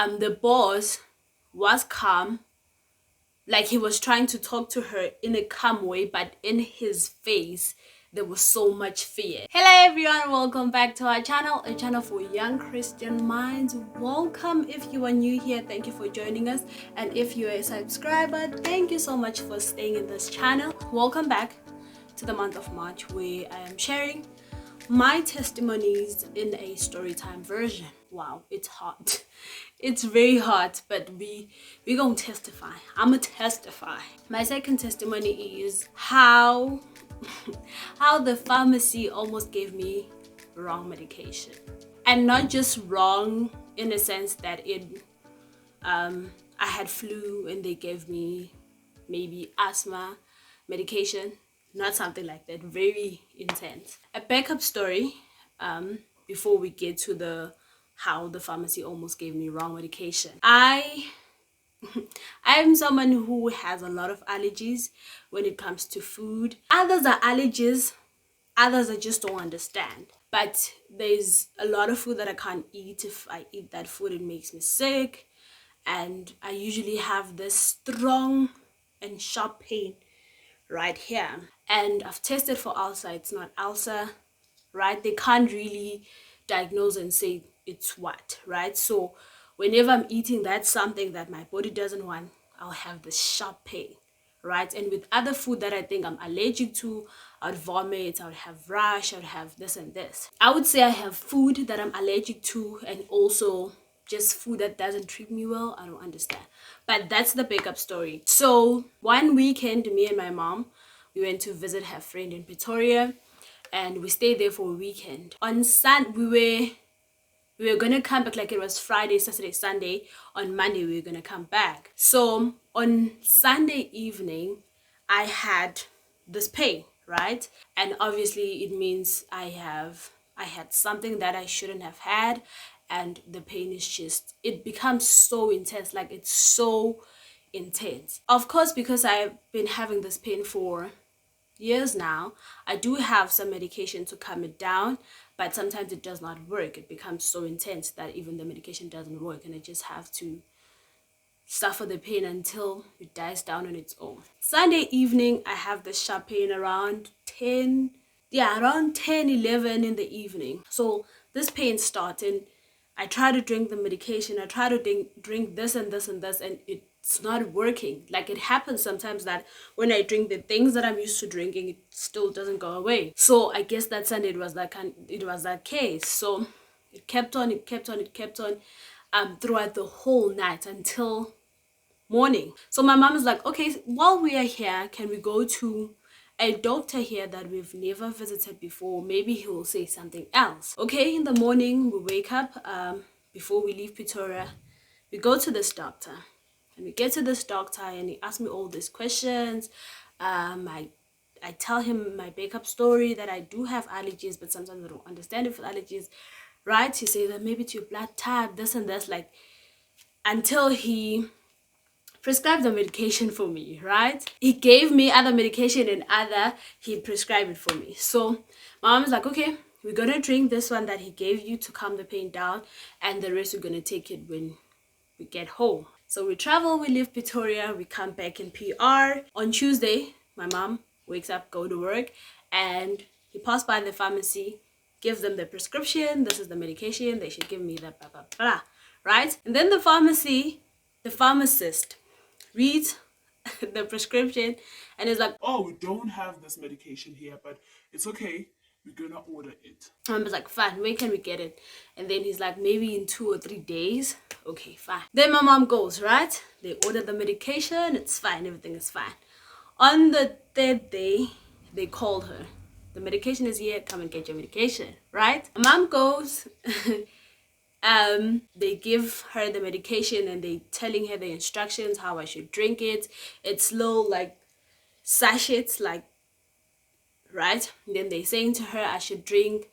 the boss was calm, like he was trying to talk to her in a calm way, but in his face there was so much fear. Hello everyone, welcome back to our channel, a channel for young Christian minds. Welcome. If you are new here, thank you for joining us, and if you're a subscriber, thank you so much for staying in this channel. Welcome back to the month of March, where I am sharing my testimonies in a storytime version. Wow, it's hot. It's very hot, but we gonna testify. I'ma testify. My second testimony is how how the pharmacy almost gave me wrong medication. And not just wrong in the sense that I had flu and they gave me maybe asthma medication, not something like that, very intense. A backup story before we get to the how the pharmacy almost gave me wrong medication. I am someone who has a lot of allergies when it comes to food. Others are allergies, others I just don't understand. But there's a lot of food that I can't eat. If I eat that food, it makes me sick. And I usually have this strong and sharp pain right here. And I've tested for ulcer, it's not ulcer, right? They can't really diagnose and say it's what, right? So whenever I'm eating that's something that my body doesn't want, I'll have this sharp pain, right? And with other food that I think I'm allergic to, I'd vomit, I would have rash, I would have this and this. I would say I have food that I'm allergic to, and also just food that doesn't treat me well. I don't understand. But that's the backup story. So one weekend, me and my mom, we went to visit her friend in Pretoria, and we stayed there for a weekend. On Sunday, we were gonna come back, like it was Friday, Saturday, Sunday. On Monday we were gonna come back. So on Sunday evening, I had this pain, right? And obviously it means I had something that I shouldn't have had, and the pain is just, it becomes so intense, like it's so intense. Of course, because I've been having this pain for years now, I do have some medication to calm it down, but sometimes it does not work. It becomes so intense that even the medication doesn't work, and I just have to suffer the pain until it dies down on its own. Sunday evening, I have this sharp pain around 10, around 10, 11 in the evening. So this pain started. I try to drink the medication, I try to drink this and this and this, and it's not working. Like, it happens sometimes that when I drink the things that I'm used to drinking, it still doesn't go away. So I guess that Sunday it was that case. So it kept on throughout the whole night until morning. So my mom is like, okay, while we are here, can we go to a doctor here that we've never visited before? Maybe he will say something else. Okay, in the morning we wake up, before we leave Pretoria, we go to this doctor, and we get to this doctor, and he asks me all these questions. I tell him my backup story, that I do have allergies, but sometimes I don't understand if allergies, right? He says that maybe it's your blood type, this and this, like, until he prescribed the medication for me, right? He gave me other medication, and he prescribed it for me. So my mom is like, okay, we're gonna drink this one that he gave you to calm the pain down, and the rest we're gonna take it when we get home. So we travel, we leave Pretoria, we come back in PR. On Tuesday, my mom wakes up, go to work, and he passed by the pharmacy, gives them the prescription, this is the medication, they should give me the blah, blah, blah, right? And then the pharmacist reads the prescription and is like, oh, we don't have this medication here, but it's okay, we're gonna order it. I was like, fine, when can we get it? And then he's like, maybe in 2 or 3 days. Okay, fine. Then my mom goes, right? They order the medication, it's fine, everything is fine. On the 3rd day, they called her. The medication is here, come and get your medication, right? My mom goes, they give her the medication, and they telling her the instructions, how I should drink it. It's low, like sachets, like, right? And then they saying to her I should drink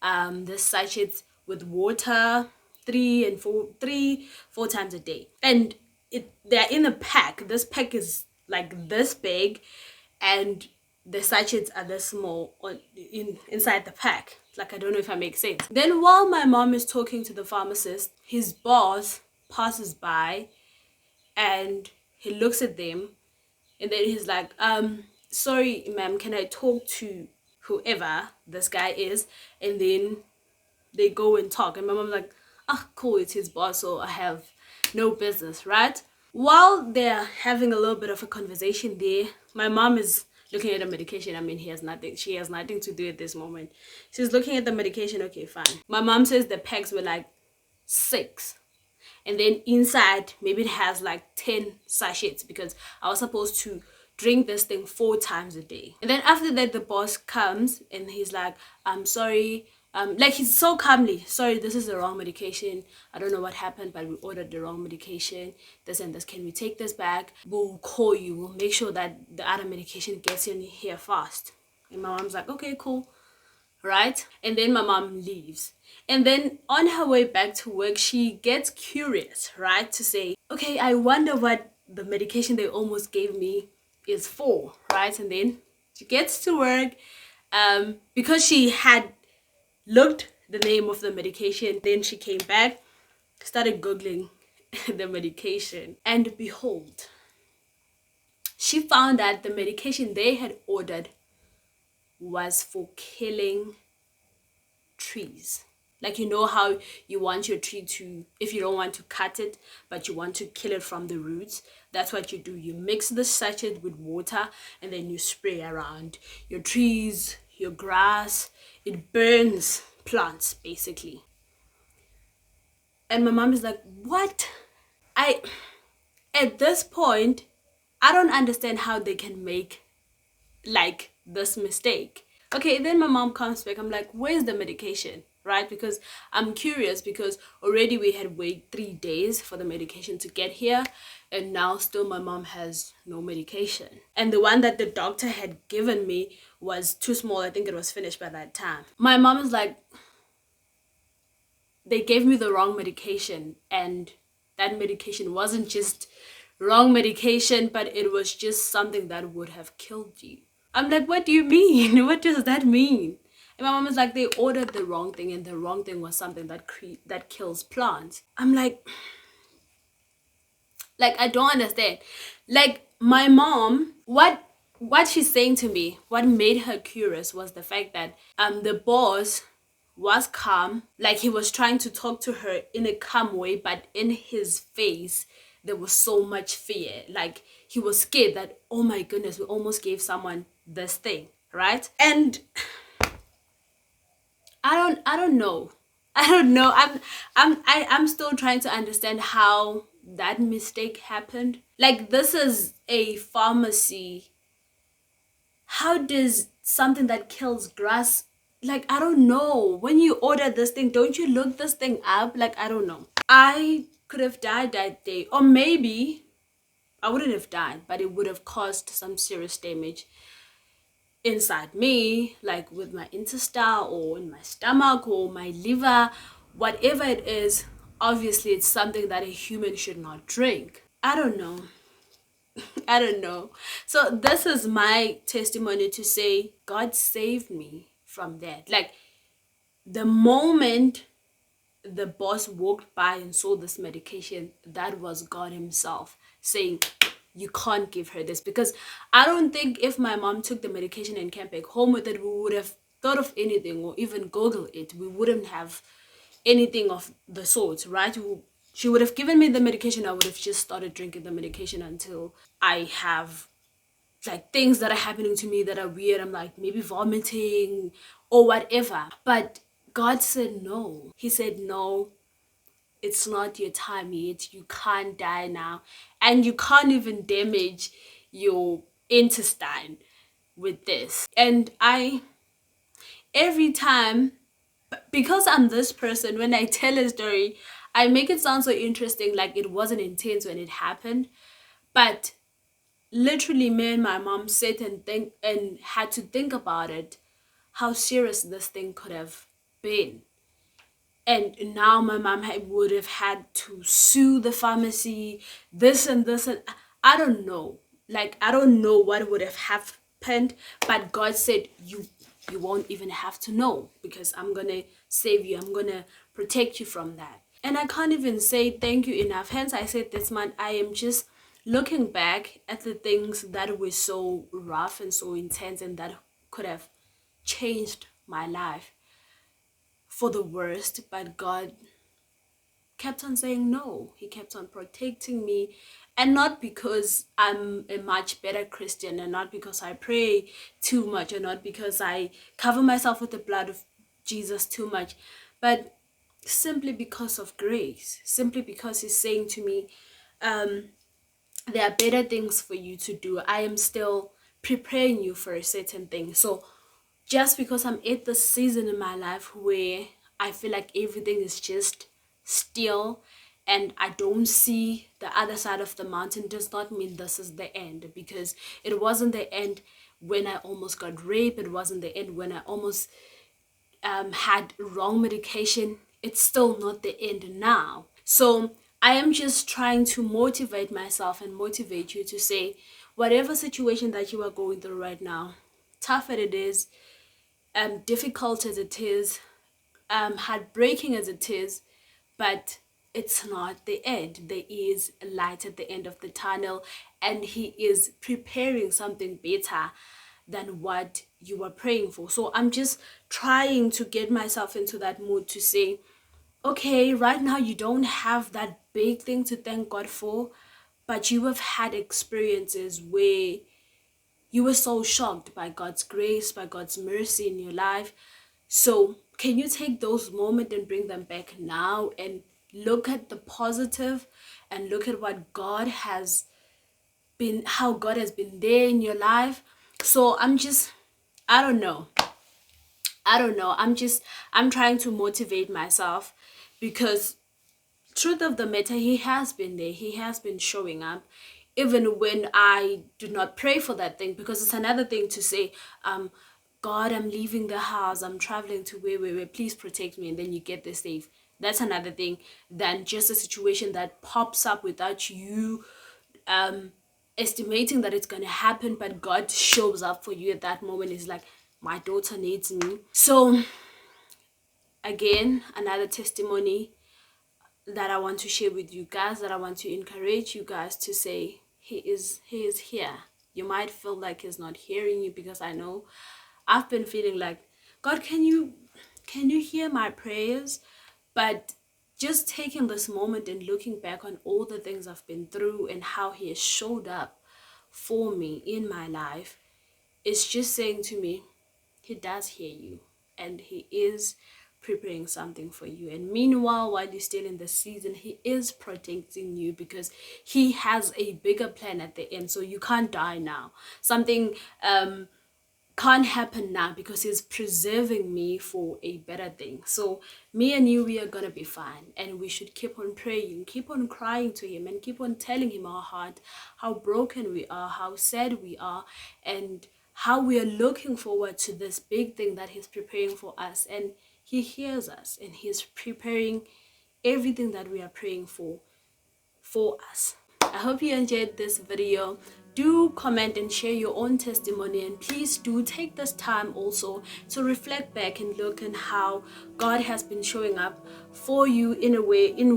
the sachets with water 4 times a day. And they're in a pack. This pack is like this big, and the sachets are this small inside the pack. Like, I don't know if I make sense. Then while my mom is talking to the pharmacist, his boss passes by and he looks at them, and then he's like, sorry ma'am, can I talk to whoever this guy is? And then they go and talk, and my mom's like, ah, cool, it's his boss, so I have no business, right? While they're having a little bit of a conversation there, my mom is looking at the medication. I mean, she has nothing to do at this moment. She's looking at the medication. Okay, fine. My mom says the packs were like 6, and then inside maybe it has like 10 sachets, because I was supposed to drink this thing 4 times a day. And then after that, the boss comes and he's like, I'm sorry, like he's so calmly, sorry, this is the wrong medication, I don't know what happened, but we ordered the wrong medication, this and this, can we take this back? We'll call you, we'll make sure that the other medication gets in here fast. And my mom's like, okay, cool, right? And then my mom leaves. And then on her way back to work, she gets curious, right? To say, okay, I wonder what the medication they almost gave me is for, right? And then she gets to work, because she had looked the name of the medication. Then she came back, started Googling the medication, and behold, she found that the medication they had ordered was for killing trees. Like, you know how you want your tree to, if you don't want to cut it but you want to kill it from the roots, that's what you do. You mix the sachet with water and then you spray around your trees, your grass. It burns plants basically. And my mom is like, what? At this point, I don't understand how they can make like this mistake. Okay, then my mom comes back. I'm like, where's the medication? Right? Because I'm curious, because already we had waited 3 days for the medication to get here, and now still my mom has no medication. And the one that the doctor had given me was too small. I think it was finished by that time. My mom is like, they gave me the wrong medication, and that medication wasn't just wrong medication, but it was just something that would have killed you. I'm like, what do you mean? What does that mean? And my mom is like, they ordered the wrong thing, and the wrong thing was something that kills plants. I'm like I don't understand. Like, my mom, what she's saying to me, what made her curious was the fact that the boss was calm, like he was trying to talk to her in a calm way, but in his face there was so much fear. Like, he was scared that, oh my goodness, we almost gave someone this thing, right? And I don't know. I don't know. I'm still trying to understand how that mistake happened. Like, this is a pharmacy. How does something that kills grass, like, I don't know. When you order this thing, don't you look this thing up? Like, I don't know. I could have died that day, or maybe I wouldn't have died, but it would have caused some serious damage inside me, like with my intestine or in my stomach or my liver, whatever it is. Obviously, it's something that a human should not drink. I don't know. I don't know. So this is my testimony to say God saved me from that. Like, the moment the boss walked by and saw this medication, that was God himself saying, you can't give her this. Because I don't think if my mom took the medication and came back home with it, we would have thought of anything or even Googled it. We wouldn't have anything of the sort, right? She would have given me the medication. I would have just started drinking the medication until I have like things that are happening to me that are weird. I'm like, maybe vomiting or whatever. But God said no. He said, no, it's not your time yet. You can't die now. And you can't even damage your intestine with this. And every time, because I'm this person, when I tell a story, I make it sound so interesting, like it wasn't intense when it happened. But literally, me and my mom sit and had to think about it, how serious this thing could have been. And now my mom would have had to sue the pharmacy, this and this, and I don't know. Like, I don't know what would have happened, but God said, you won't even have to know, because I'm gonna save you. I'm gonna protect you from that. And I can't even say thank you enough. Hence, I said this month I am just looking back at the things that were so rough and so intense and that could have changed my life for the worst. But God kept on saying no. He kept on protecting me. And not because I'm a much better Christian, and not because I pray too much, and not because I cover myself with the blood of Jesus too much, but simply because of grace. Simply because He's saying to me, there are better things for you to do. I am still preparing you for a certain thing. So just because I'm at the season in my life where I feel like everything is just still and I don't see the other side of the mountain, does not mean this is the end, because it wasn't the end when I almost got raped. It wasn't the end when I almost had wrong medication. It's still not the end now. So I am just trying to motivate myself and motivate you to say, whatever situation that you are going through right now, tough as it is, difficult as it is, heartbreaking as it is, but it's not the end. There is a light at the end of the tunnel, and He is preparing something better than what you were praying for. So I'm just trying to get myself into that mood to say, okay, right now you don't have that big thing to thank God for, but you have had experiences where you were so shocked by God's grace, by God's mercy in your life. So can you take those moments and bring them back now and look at the positive and look at what God has been, how God has been there in your life? So I don't know. I'm trying to motivate myself, because truth of the matter, He has been there. He has been showing up even when I do not pray for that thing. Because it's another thing to say, God, I'm leaving the house, I'm traveling to where, please protect me, and then you get there safe. That's another thing than just a situation that pops up without you estimating that it's gonna happen, but God shows up for you at that moment. Is like, my daughter needs me. So again, another testimony that I want to share with you guys, that I want to encourage you guys to say, he is here. You might feel like He's not hearing you, because I know I've been feeling like, God, can you hear my prayers? But just taking this moment and looking back on all the things I've been through and how He has showed up for me in my life, is just saying to me, He does hear you, and He is preparing something for you. And meanwhile, while you're still in the season, He is protecting you, because He has a bigger plan at the end. So you can't die now. Something can't happen now, because He's preserving me for a better thing. So me and you, we are gonna be fine, and we should keep on praying, keep on crying to Him, and keep on telling Him our heart, how broken we are, how sad we are, and how we are looking forward to this big thing that He's preparing for us. And He hears us, and He's preparing everything that we are praying for us. I hope you enjoyed this video. Do comment and share your own testimony, and please do take this time also to reflect back and look at how God has been showing up for you in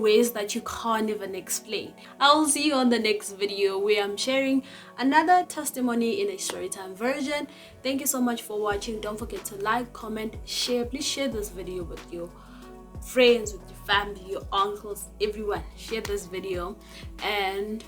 ways that you can't even explain. I'll see you on the next video, where I'm sharing another testimony in a storytime version. Thank you so much for watching. Don't forget to like, comment, share. Please share this video with your friends, with your family, your uncles, everyone. Share this video and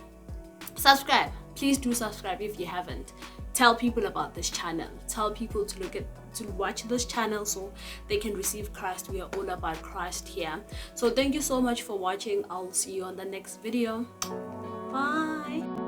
subscribe. Please do subscribe if you haven't. Tell people about this channel. Tell people to watch this channel so they can receive Christ. We are all about Christ here. So thank you so much for watching. I'll see you on the next video. Bye.